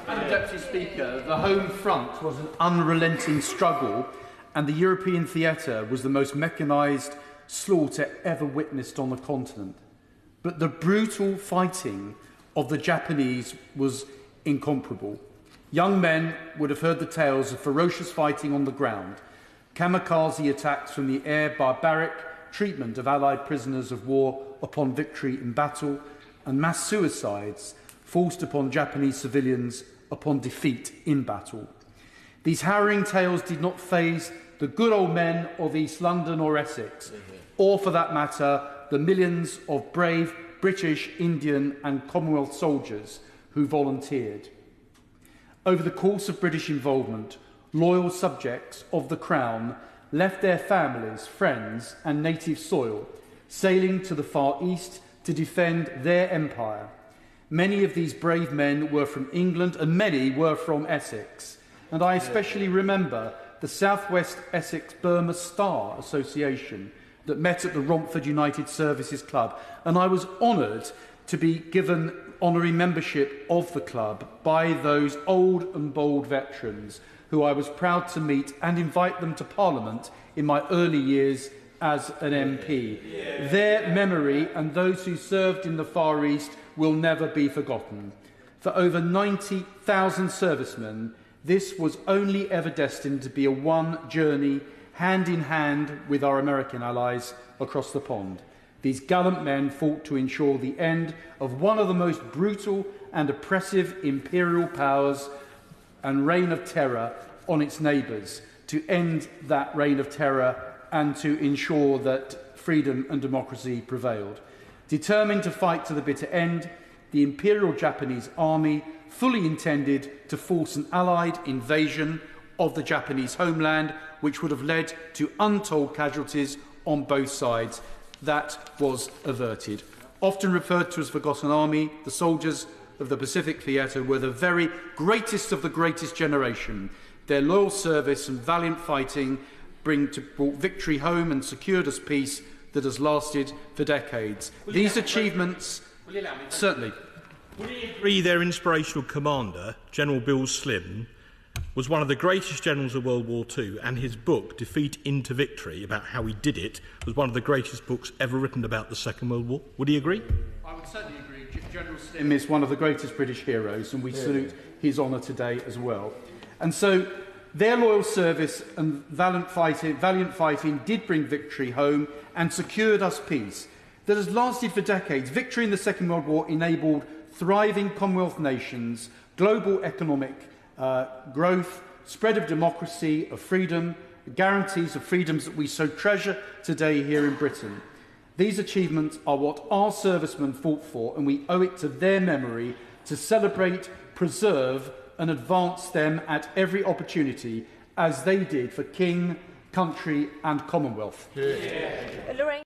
Madam Deputy Speaker, the home front was an unrelenting struggle, and the European theatre was the most mechanised slaughter ever witnessed on the continent. But the brutal fighting of the Japanese was incomparable. Young men would have heard the tales of ferocious fighting on the ground, kamikaze attacks from the air, barbaric treatment of Allied prisoners of war upon victory in battle, and mass suicides forced upon Japanese civilians upon defeat in battle. These harrowing tales did not faze the good old men of East London or Essex, or for that matter, the millions of brave British, Indian and Commonwealth soldiers who volunteered. Over the course of British involvement, loyal subjects of the Crown left their families, friends and native soil, sailing to the Far East to defend their empire. Many of these brave men were from England and many were from Essex. And I especially remember the South West Essex Burma Star Association that met at the Romford United Services Club. And I was honoured to be given honorary membership of the club by those old and bold veterans who I was proud to meet and invite them to Parliament in my early years as an MP. Their memory and those who served in the Far East will never be forgotten. For over 90,000 servicemen, this was only ever destined to be a one journey, hand in hand with our American allies across the pond. These gallant men fought to ensure the end of one of the most brutal and oppressive imperial powers and reign of terror on its neighbours, to end that reign of terror and to ensure that freedom and democracy prevailed. Determined to fight to the bitter end, the Imperial Japanese Army fully intended to force an Allied invasion of the Japanese homeland, which would have led to untold casualties on both sides. That was averted. Often referred to as Forgotten Army, the soldiers of the Pacific Theatre were the very greatest of the greatest generation. Their loyal service and valiant fighting brought victory home and secured us peace that has lasted for decades. These achievements, certainly. Would you agree their inspirational commander, General Bill Slim, was one of the greatest generals of World War II, and his book, Defeat into Victory, about how he did it, was one of the greatest books ever written about the Second World War? Would he agree? I would certainly agree. General Slim is one of the greatest British heroes, and we salute his honour today as well. And so their loyal service and valiant fighting did bring victory home and secured us peace that has lasted for decades. Victory in the Second World War enabled thriving Commonwealth nations, global economic growth, spread of democracy, of freedom, guarantees of freedoms that we so treasure today here in Britain. These achievements are what our servicemen fought for, and we owe it to their memory to celebrate, preserve and advance them at every opportunity, as they did for King, country and Commonwealth. Yeah.